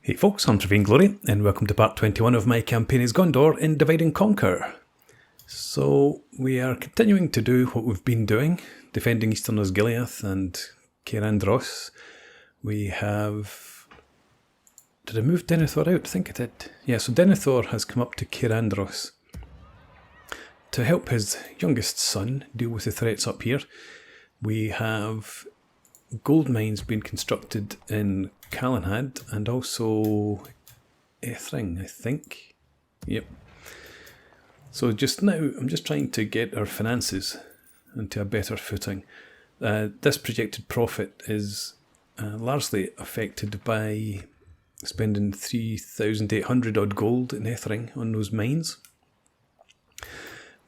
Hey folks, I'm Vainglory, and welcome to part 21 of my campaign as Gondor in Divide and Conquer. So, we are continuing to do what we've been doing, defending Eastern Osgiliath and Cair Andros. We have... Did I move Denethor out? I think I did. Yeah, so Denethor has come up to Cair Andros to help his youngest son deal with the threats up here. We have gold mines being constructed in Calenhad and also Ethring, I think. Yep. So just now, I'm just trying to get our finances into a better footing. This projected profit is largely affected by spending 3,800 odd gold in Ethring on those mines.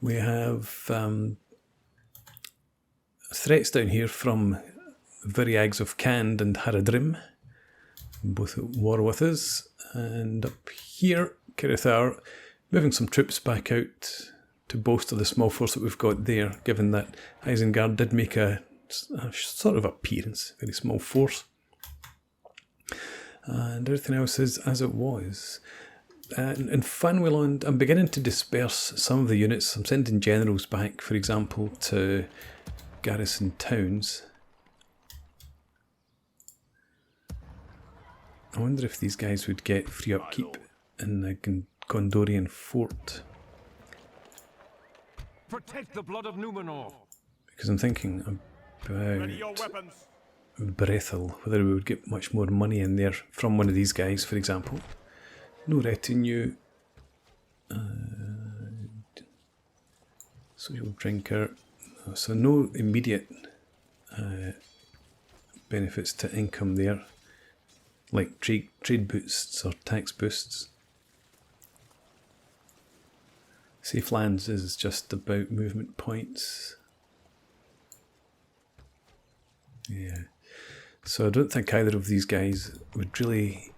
We have threats down here from Viriags of Cand and Haradrim, both at war with us, and up here, Cirithar, moving some troops back out to bolster the small force that we've got there, given that Isengard did make a sort of appearance, very small force. And everything else is as it was. In Fanwilond, I'm beginning to disperse some of the units. I'm sending generals back, for example, to garrison towns. I wonder if these guys would get free upkeep in the Gondorian fort. Protect the blood of Numenor. Because I'm thinking about Brethil, whether we would get much more money in there from one of these guys, for example. No retinue. Social drinker. So no immediate benefits to income there, like trade boosts or tax boosts. Safe lands is just about movement points. Yeah. So I don't think either of these guys would really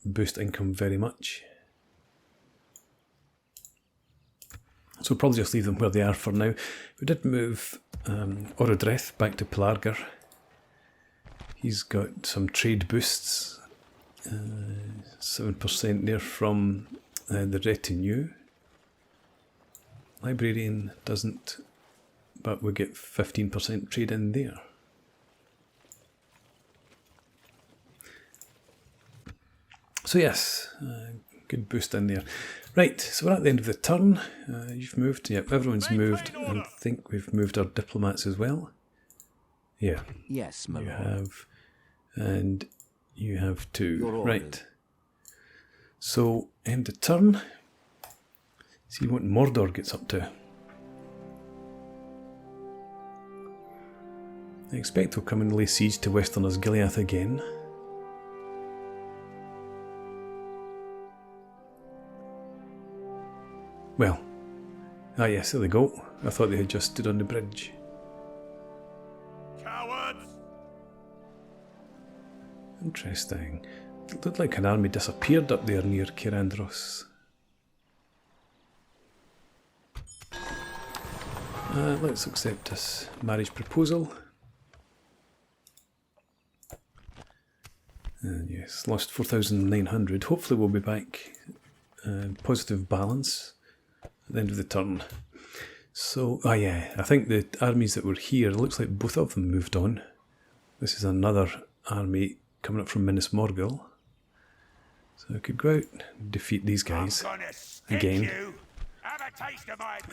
boost income very much. So we'll probably just leave them where they are for now. We did move Orodreth back to Pelargir. He's got some trade boosts, 7% there from the retinue. Librarian doesn't, but we get 15% trade in there. So yes, good boost in there. Right, so we're at the end of the turn. You've moved, yep, everyone's moved. I think we've moved our diplomats as well. Yeah. Yes, my you lord. have, and you have too. Right. So, end of turn. See what Mordor gets up to. I expect we'll come and lay siege to Western Osgiliath again. Well, ah yes, there they go. I thought they had just stood on the bridge. Cowards! Interesting. It looked like an army disappeared up there near Cair Andros. Let's accept this marriage proposal. And yes, lost 4,900. Hopefully we'll be back. Positive balance at the end of the turn. So, yeah, I think the armies that were here, it looks like both of them moved on. This is another army coming up from Minas Morgul. So I could go out and defeat these guys again.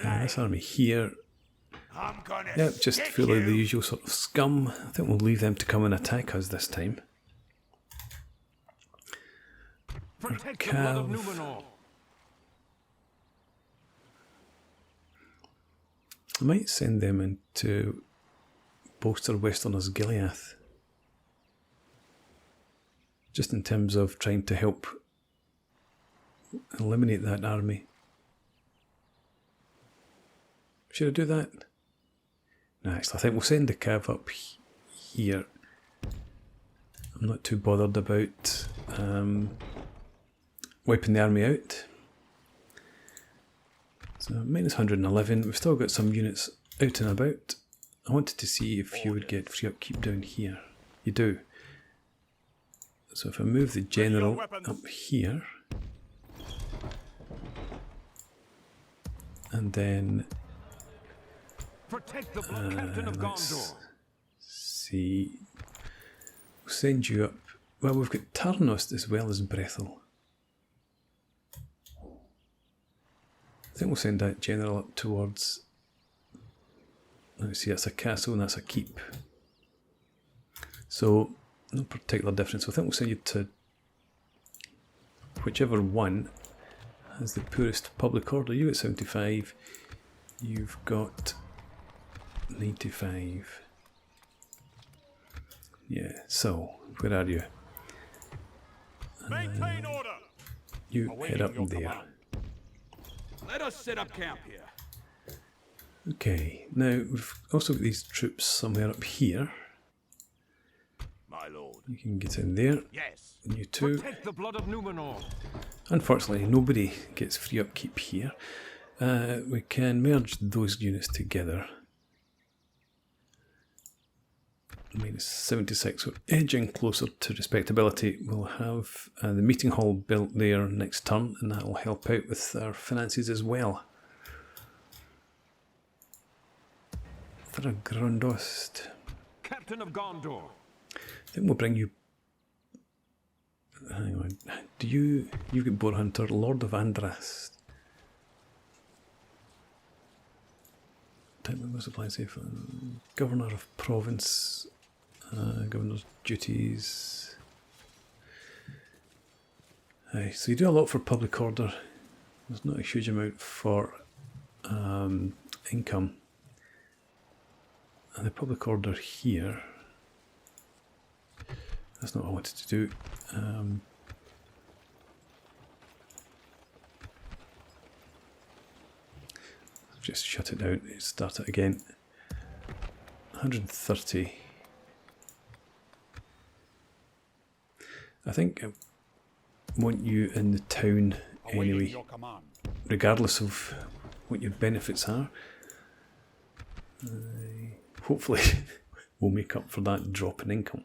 This army here, yeah, just feel like the usual sort of scum. I think we'll leave them to come and attack us this time. Protect the blood of Numenor. I might send them in to bolster Western Osgiliath. Just in terms of trying to help eliminate that army. Should I do that? No, actually, I think we'll send the cav up here. I'm not too bothered about wiping the army out. So minus 111, we've still got some units out and about. I wanted to see if you would get free upkeep down here. You do. So if I move the general up here, and then Protect the blood captain of Gondor. see, we'll send you up. Well, we've got Tarnost as well as Brethel. I think we'll send that general up towards. Let's see, that's a castle and that's a keep. So no particular difference. I think we'll send you to whichever one has the poorest public order. You at 75. You've got 95. Yeah, so where are you? Maintain order. You head up there. Let us set up camp here. Okay, now we've also got these troops somewhere up here. My lord. You can get in there. Yes. And you two. Protect the blood of Numenor. Unfortunately, nobody gets free upkeep here. We can merge those units together. Minus 76, so edging closer to respectability. We'll have the meeting hall built there next turn, and that will help out with our finances as well. Thragrundost. Captain of Gondor. I think we'll bring you. Hang on. Do you've got Boar Hunter, Lord of Andrast. Type member supply safe. Governor of province. Governor's duties. Aye, so you do a lot for public order. There's not a huge amount for income. And the public order here. That's not what I wanted to do. Just shut it down, start it again. 130. I think I want you in the town anyway, regardless of what your benefits are. Hopefully we'll make up for that drop in income.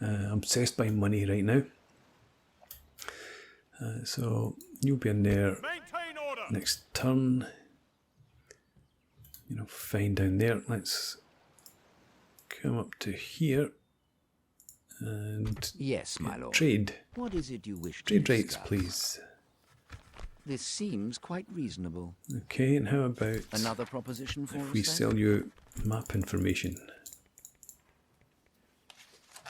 I'm obsessed by money right now. So you'll be in there next turn. You know, fine down there. Let's come up to here and yes, my lord. Trade. What is it you wish to Trade rates, discuss? please. This seems quite reasonable. Okay, and how about Another proposition for if us, we then? sell you map information?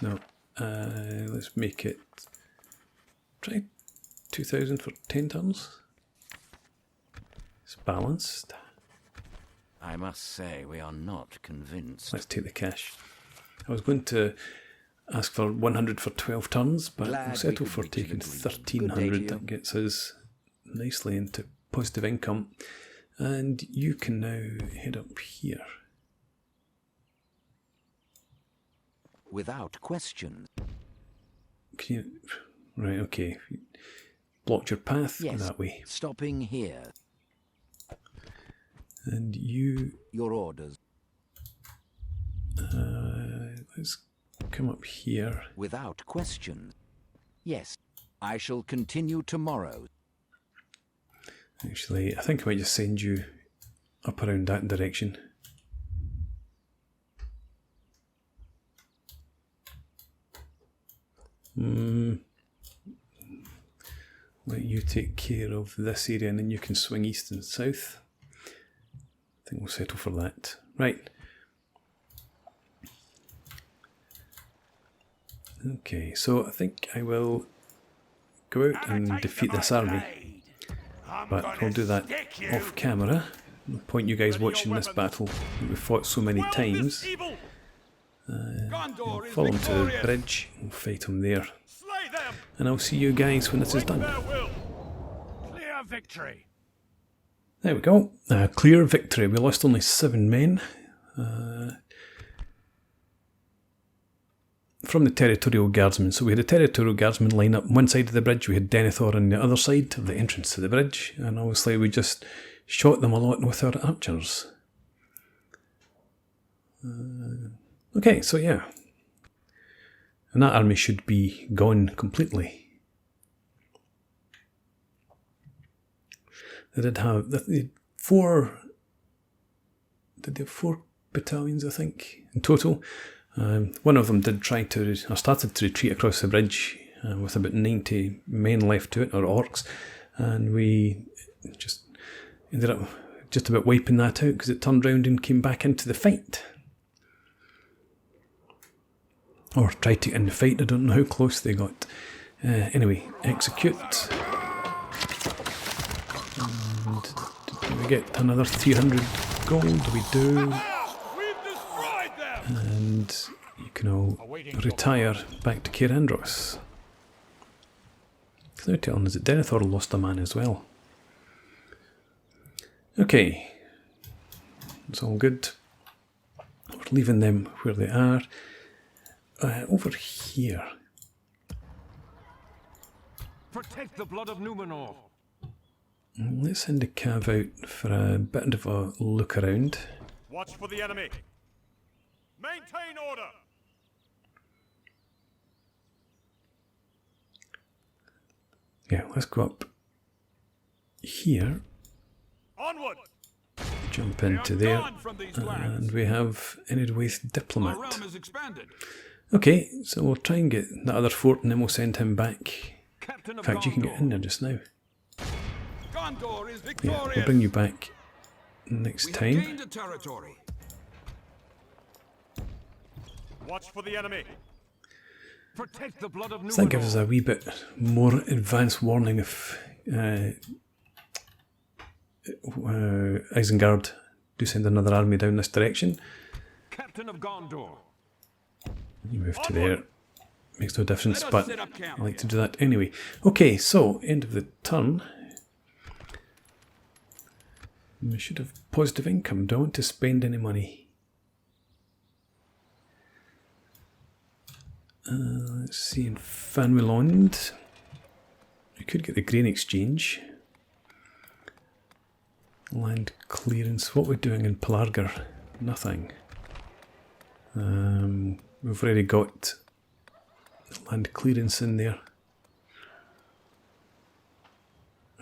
No, let's make it. Try 2,000 for 10 tons. It's balanced. I must say we are not convinced. Let's take the cash. I was going to ask for 100 for 12 tons, but Glad we'll we settle could for reach an taking agreement. Good day to 1,300. you. That gets us nicely into positive income. And you can now head up here. Without question. Can you... Right, okay. Blocked your path Yes, that way. stopping here. And you... Your orders. let's come up here. Without question. Yes, I shall continue tomorrow. Actually, I think I might just send you up around that direction. Let you take care of this area and then you can swing east and south. I think we'll settle for that. Right. Okay, so I think I will go out and defeat this army. But we'll do that off camera. No point you guys watching this battle that we've fought so many times. We'll follow him to the bridge, we'll fight him there. And I'll see you guys when this is done. Clear victory. There we go. Clear victory. We lost only 7 men. From the territorial guardsmen. So we had a territorial guardsman line up one side of the bridge, we had Denethor on the other side of the entrance to the bridge, and obviously we just shot them a lot with our archers. Okay, so yeah. And that army should be gone completely. They did have four battalions, I think, in total. One of them did started to retreat across the bridge with about 90 men left to it, or orcs, and we just ended up just about wiping that out because it turned round and came back into the fight. Or tried to get in the fight, I don't know how close they got. Anyway, execute. And do we get another 300 gold? We do. And you can all retire back to Cair Andros. Now telling us that Denethor lost a man as well. Okay. It's all good. We're leaving them where they are. Over here. Protect the blood of Numenor. Let's send a cav out for a bit of a look around. Watch for the enemy. Maintain order. Yeah, let's go up here. Onward. Jump into there. And we have Editshare diplomat. Our realm is expanded. Okay, so we'll try and get that other fort and then we'll send him back. Captain In of fact, you can get Gondor. in there just now. Gondor is Yeah, victorious. we'll bring you back next We have time. gained a territory. Watch for the enemy. Protect the blood of Numenor. So that gives us a wee bit more advanced warning if Isengard do send another army down this direction. Captain of Gondor. You move to there. Makes no difference, Let us but set up camp I like to here. do that anyway. Okay, so end of the turn. We should have positive income. Don't want to spend any money. Let's see, in Fanwilond, we could get the grain exchange. Land clearance. What we're doing in Pelargir? Nothing. We've already got land clearance in there.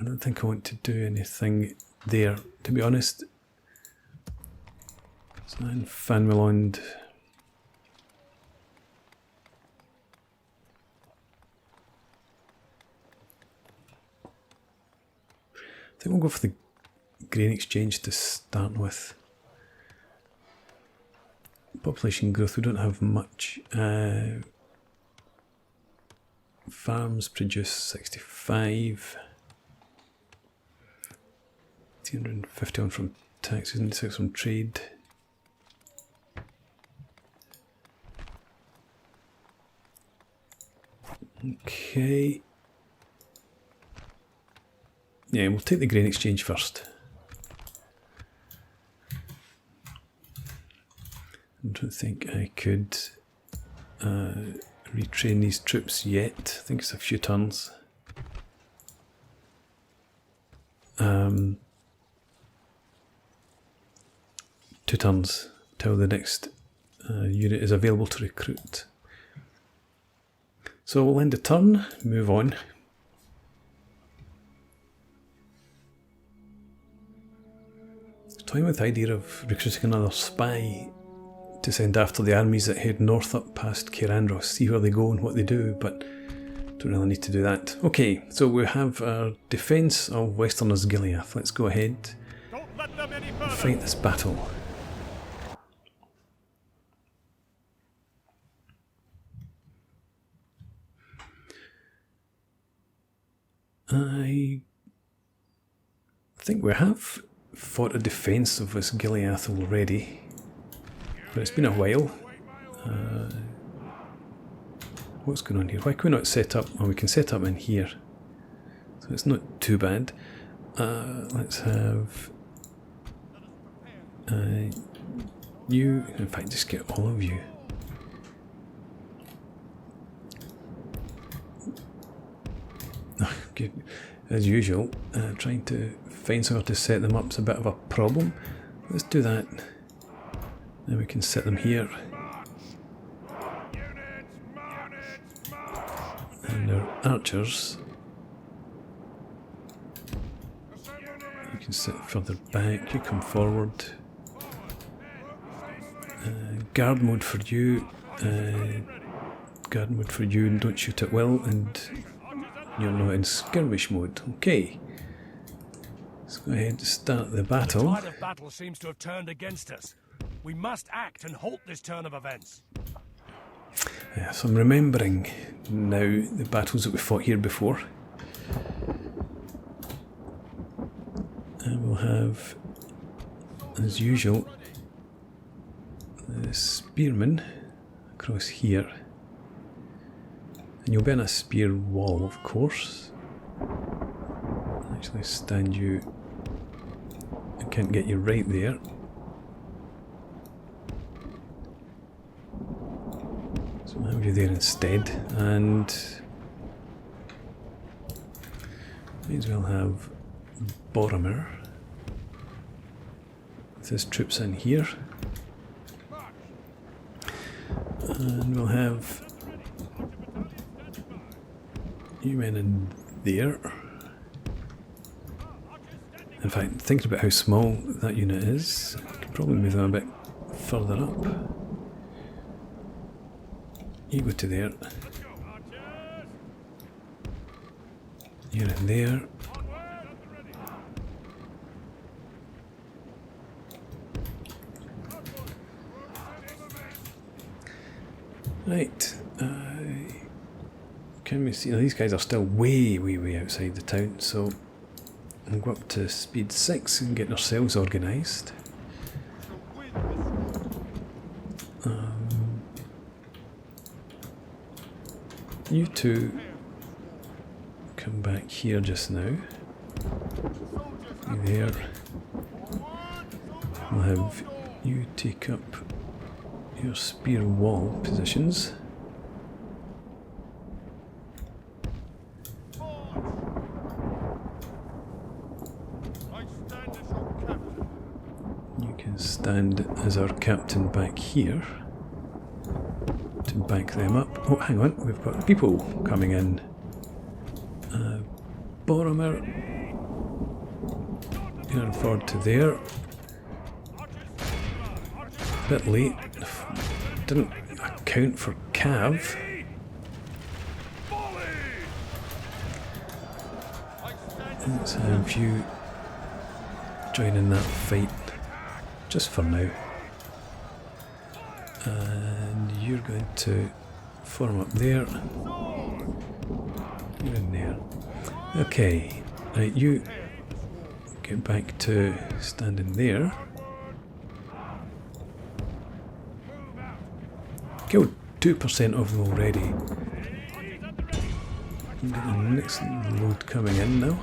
I don't think I want to do anything there, to be honest. So in Fanwilond. I think we'll go for the grain exchange to start with. Population growth, we don't have much. Farms produce 65. 351 from taxes and 6 from trade. Okay. Yeah, we'll take the grain exchange first. I don't think I could retrain these troops yet. I think it's a few turns. 2 turns till the next unit is available to recruit. So we'll end a turn, move on. Toying with the idea of recruiting another spy to send after the armies that head north up past Cair Andros, see where they go and what they do, but don't really need to do that. Okay, so we have our defence of Western Osgiliath. Let's go ahead Don't let them any and further. fight this battle. I think we have fought a defence of Osgiliath already, but it's been a while. What's going on here? Why can we not set up? Well, we can set up in here, so it's not too bad. Let's have you. In fact, just get all of you. Good. As usual, trying to find somewhere to set them up is a bit of a problem. Let's do that. Then we can set them here. archers, you can sit further back, you come forward. Guard mode for you, and don't shoot at will, and you're not in skirmish mode. Okay, let's go ahead and start the battle. The tide of battle seems to have turned against us. We must act and halt this turn of events. So I'm remembering now the battles that we fought here before. And we'll have, as usual, the spearmen across here. And you'll be in a spear wall, of course. Actually stand you... I can't get you right there. So I'll have you there instead. And... may as well have Boromir with his troops in here. And we'll have you men in there. In fact, thinking about how small that unit is, I could probably move them a bit further up. You go to there. You're in there. Right, can we see? These guys are still way outside the town, so we'll go up to speed 6 and get ourselves organised. You two come back here just now. You there. We'll have you take up your spear wall positions. You can stand as our captain back here to back them up. Oh, hang on, we've got people coming in. Boromir, you're forward to there. Bit late. Didn't account for Cav. Let's have you join in that fight just for now. And you're going to form up there. You're in there. Okay, right, you get back to standing there. Killed 2% of them already. We've got the next load coming in now.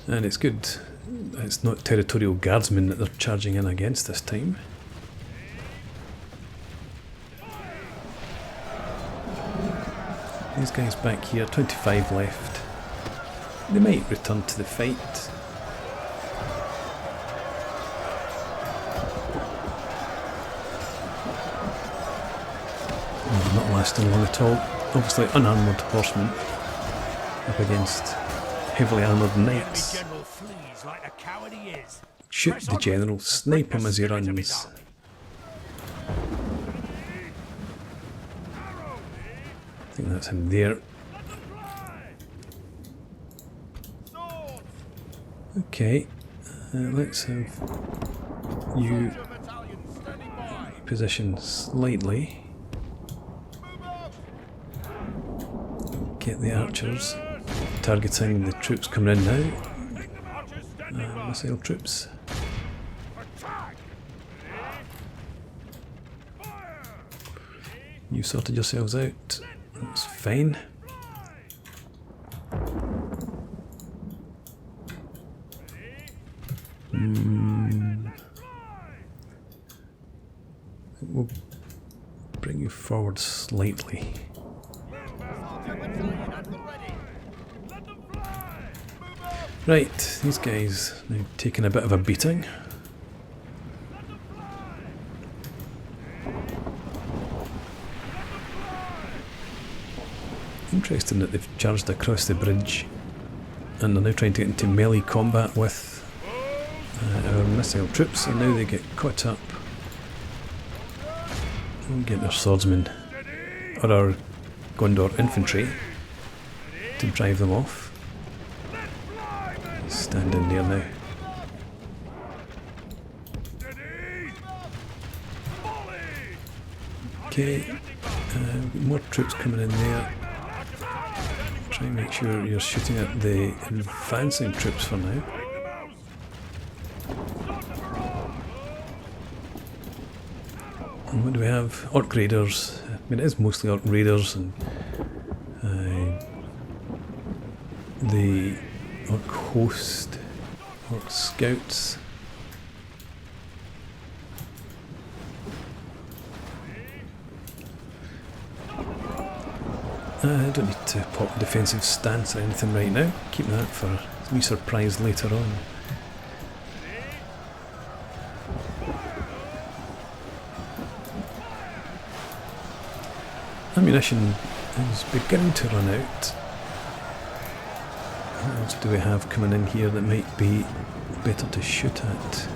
And it's good. It's not territorial guardsmen that they're charging in against this time. These guys back here, 25 left. They might return to the fight. Oh, not lasting long at all. Obviously unarmoured horsemen up against heavily armoured knights. Shoot the general, snipe him as he runs. I think that's him there. Okay, let's have you position slightly. Get the archers targeting the troops coming in now. Missile troops. You sorted yourselves out. That's fine. We'll bring you forward slightly. Right, these guys now taking a bit of a beating. interesting that they've charged across the bridge and they're now trying to get into melee combat with our missile troops, and now they get caught up and get their swordsmen or our Gondor infantry to drive them off. Stand in there now. Okay, more troops coming in there. Try and make sure you're shooting at the advancing troops for now. And what do we have? Orc raiders. I mean, it is mostly orc raiders and the orc host, orc scouts. I don't need to pop defensive stance or anything right now. Keep that for a wee surprise later on. Ammunition is beginning to run out. What else do we have coming in here that might be better to shoot at?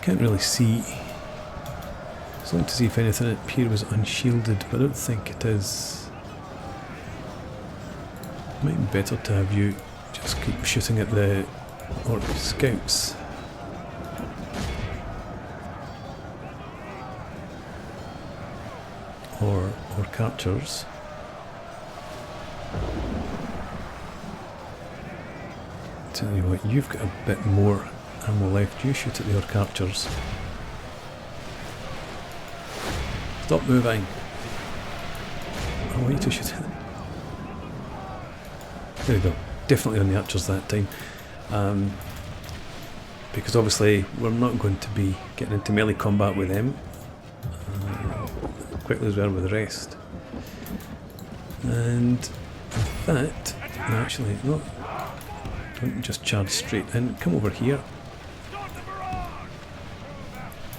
Can't really see. I'd like to see if anything up here was unshielded, but I don't think it is. Might be better to have you just keep shooting at the orc scouts. Or archers. Tell you what, you've got a bit more ammo left. You shoot at the archers. Stop moving. I want you to shoot. There we go. Definitely on the archers that time. Because obviously we're not going to be getting into melee combat with them. Quickly as we are with the rest. And with that, actually, no, don't just charge straight in. Come over here.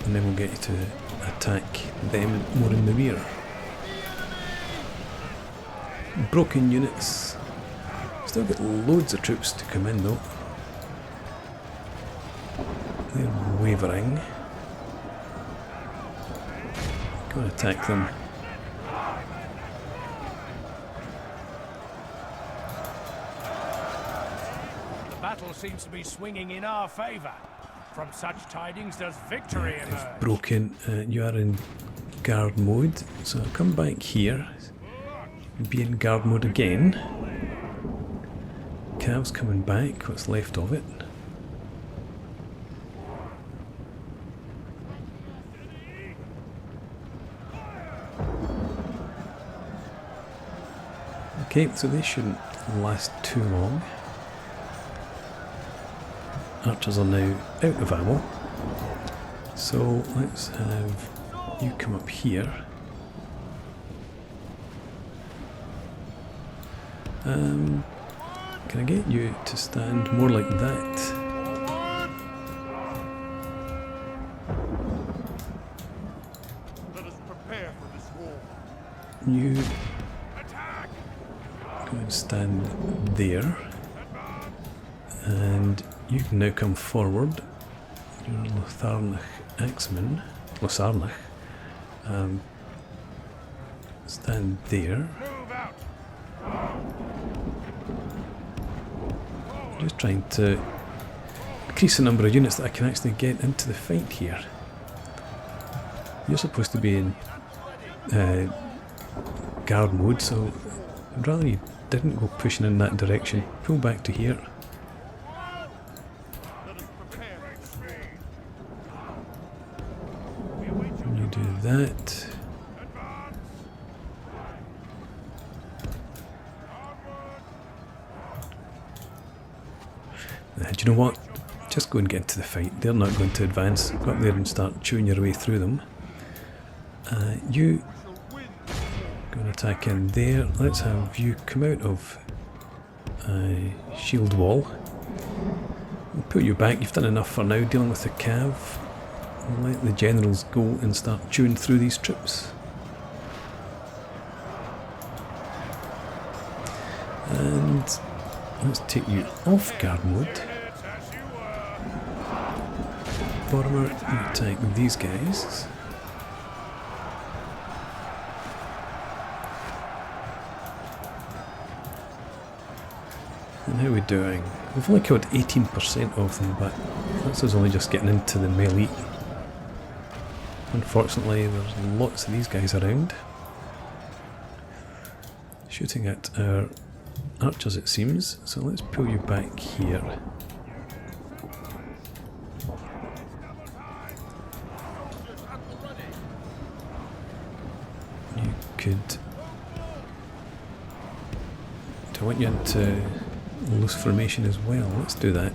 And then we'll get you to attack them more in the rear. Broken units. Still got loads of troops to come in though. They're wavering. Go and attack them. The battle seems to be swinging in our favour. From such tidings does victory emerge. They've broken. You are in guard mode, so I'll come back here. Be in guard mode again. Cav's coming back, what's left of it. Okay, so they shouldn't last too long. Archers are now out of ammo. So let's have you come up here. Can I get you to stand more like that? Let us prepare for this war. You go and stand there. And you can now come forward. You're Lotharnach Axeman. Losarnach. Stand there. Just trying to increase the number of units that I can actually get into the fight here. You're supposed to be in guard mode, so I'd rather you didn't go pushing in that direction. Pull back to here. And you do that. Do you know what? Just go and get into the fight. They're not going to advance. Go up there and start chewing your way through them. You go and attack in there. Let's have you come out of shield wall. We'll put you back. You've done enough for now dealing with the cav. We'll let the generals go and start chewing through these troops. And let's take you off guard mode. Boromir, you attack these guys. And how are we doing? We've only killed 18% of them, but that's us only just getting into the melee. Unfortunately, there's lots of these guys around. Shooting at our archers, it seems. So let's pull you back here. You could... Do I want you into loose formation as well? Let's do that.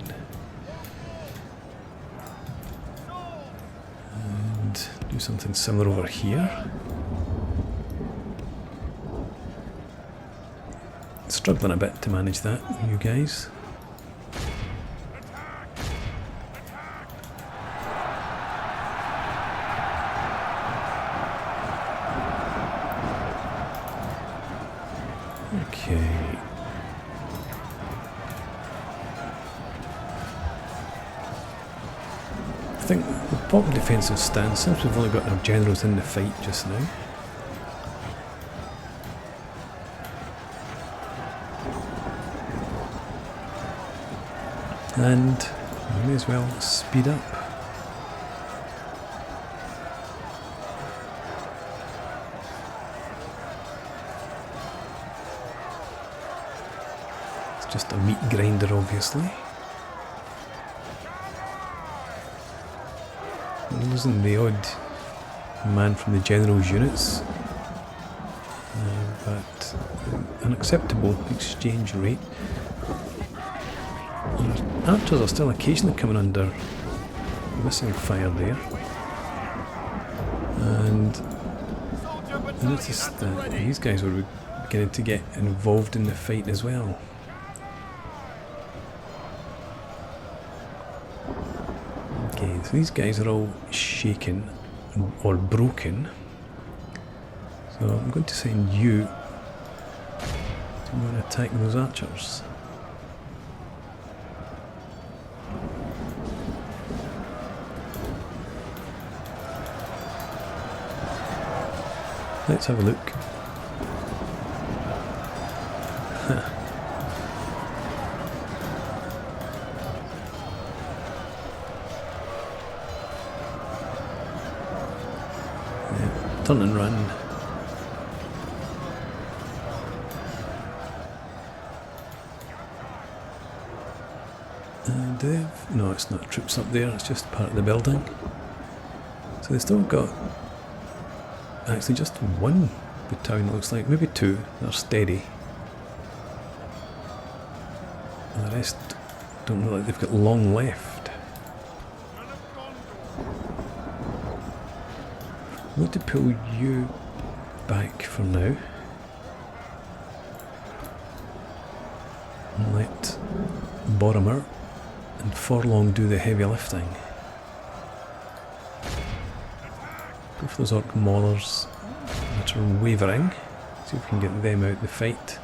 And do something similar over here. Struggling a bit to manage that, you guys. Okay. I think the proper defensive stance, since we've only got our generals in the fight just now. And we may as well speed up. It's just a meat grinder, obviously. We're losing the odd man from the general's units, but an acceptable exchange rate. Archers are still occasionally coming under missile fire there. And I noticed that these guys were beginning to get involved in the fight as well. Okay, so these guys are all shaken or broken. So I'm going to send you to go and attack those archers. Let's have a look. Yeah, turn and run. And no, it's not troops up there, it's just part of the building. So they've still got actually just one battalion, it looks like, maybe two, they're steady. And the rest don't look like they've got long left. I'm going to pull you back for now. And let Boromir and Forlong do the heavy lifting. Go for those orc maulers that are wavering. See if we can get them out the fight.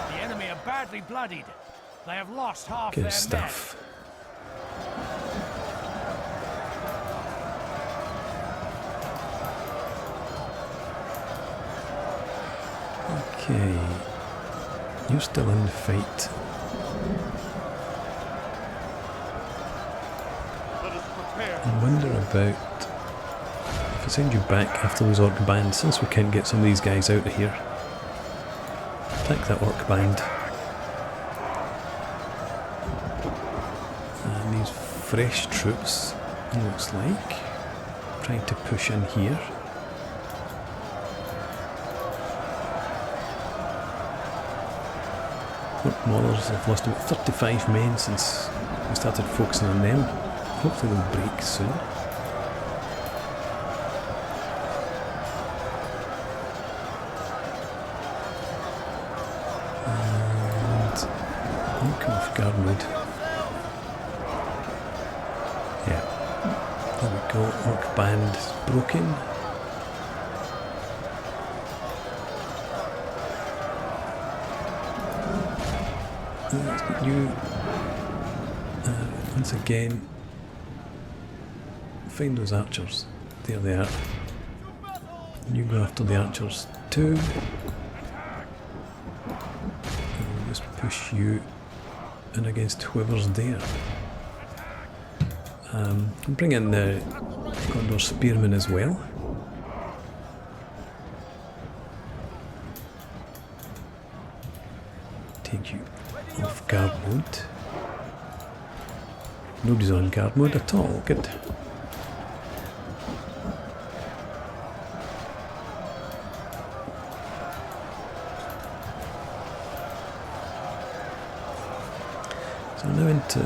The enemy are badly bloodied. They have lost half Good their stuff. Okay. You're still in the fight. I wonder about if I send you back after those orc bands, since we can't get some of these guys out of here. Attack that orc band. And these fresh troops, it looks like, trying to push in here. Orc maulers have lost about 35 men since we started focusing on them. Hopefully they'll break soon. And I'll come off guard mode. Yeah, there we go, orc band is broken. Let's get you once again. Find those archers. There they are. You go after the archers too. And just push you in against whoever's there. Bring in the Gondor spearmen as well. Take you off guard mode. Nobody's on guard mode at all. Good. So now into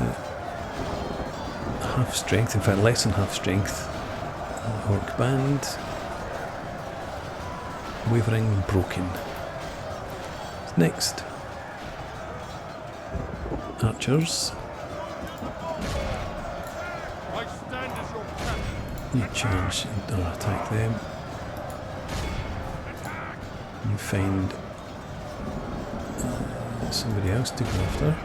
half strength, in fact less than half strength. Orc band. Wavering broken. Next. Archers. I stand as your captain. You charge and attack them. You find somebody else to go after.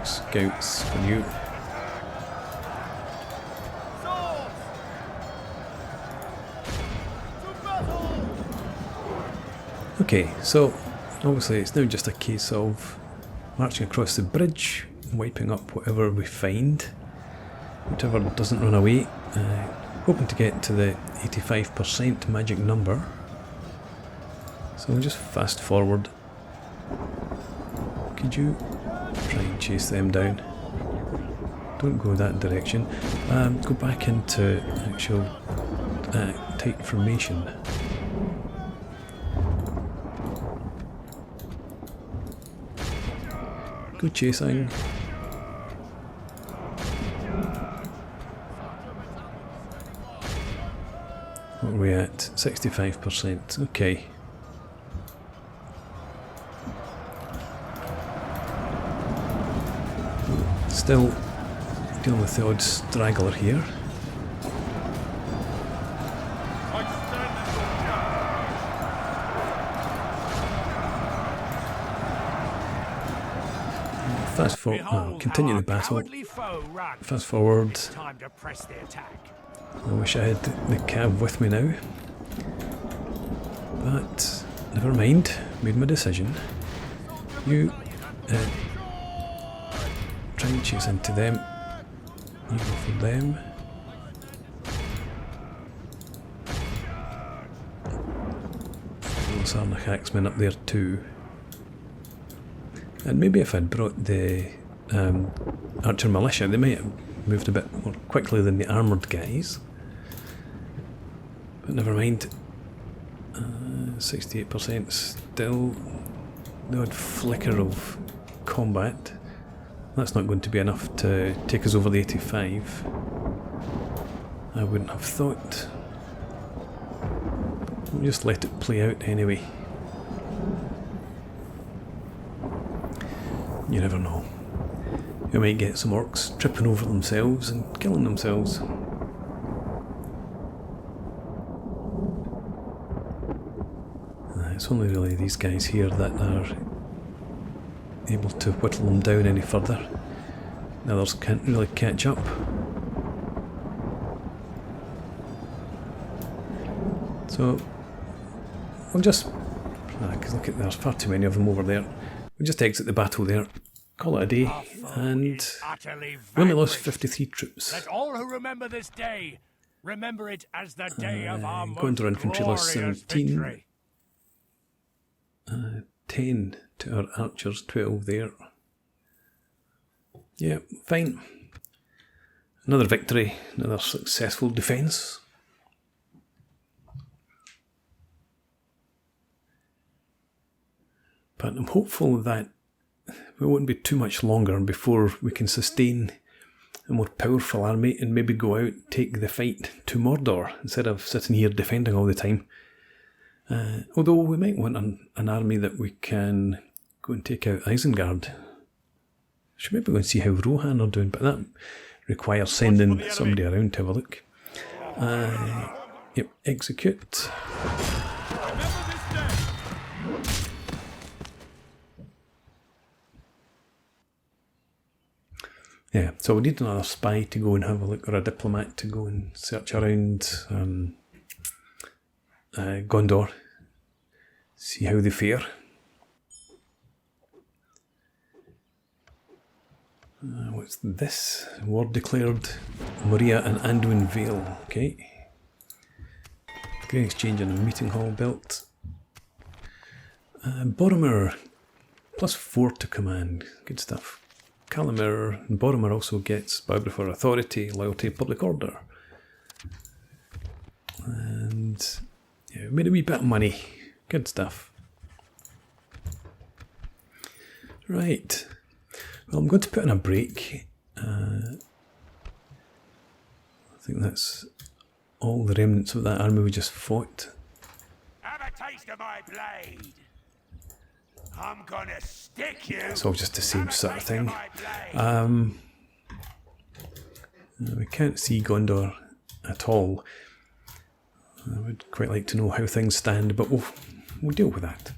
Scouts for you. Okay, so obviously it's now just a case of marching across the bridge, wiping up whatever we find, whichever doesn't run away, hoping to get to the 85% magic number. So we'll just fast forward. Could you try and chase them down? Don't go that direction. Go back into actual tight formation. Go chasing. What are we at? 65%. Okay. Still dealing with the odd straggler here. I stand as your captain. Fast forward. Continue the battle. Fast forward. Time to press the attack. I wish I had the cab with me now. But never mind. Made my decision. You try and chase into them. You go for them. Those are the hacksmen up there too. And maybe if I'd brought the archer militia, they might have moved a bit more quickly than the armoured guys. But never mind. 68% still. The odd flicker of combat. That's not going to be enough to take us over the 85. I wouldn't have thought. We'll just let it play out anyway. You never know. You might get some orcs tripping over themselves and killing themselves. It's only really these guys here that are able to whittle them down any further. The others can't really catch up. So we'll just, because look at there's far too many of them over there. We'll just exit the battle there, call it a day, and we only lost 53 troops. Let all who remember this day remember it as the day of our most Gondor infantry lost glorious 17. victory. 10 to our archers, 12 there. Yeah, fine. Another victory, another successful defence. But I'm hopeful that it won't be too much longer before we can sustain a more powerful army and maybe go out and take the fight to Mordor instead of sitting here defending all the time. Although we might want an army that we can go and take out Isengard. Should maybe go and see how Rohan are doing, but that requires sending somebody around to have a look. Yep, execute. Remember this day. Yeah, so we need another spy to go and have a look, or a diplomat to go and search around Gondor, see how they fare. What's this? War declared Moria and Anduin Vale. Okay. Grain exchange and a meeting hall built. Boromir, +4 to command. Good stuff. Calamir and Boromir also gets biographer authority, loyalty, public order. And yeah, we made a wee bit of money. Good stuff. Right. Well, I'm going to put in a break. I think that's all the remnants of that army we just fought. Have a taste of my blade. I'm gonna stick you. It's all just the same sort of thing. We can't see Gondor at all. I would quite like to know how things stand, but we'll deal with that.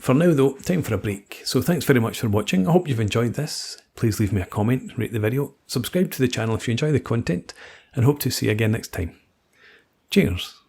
For now though, time for a break. So thanks very much for watching. I hope you've enjoyed this. Please leave me a comment, rate the video, subscribe to the channel if you enjoy the content, and hope to see you again next time. Cheers!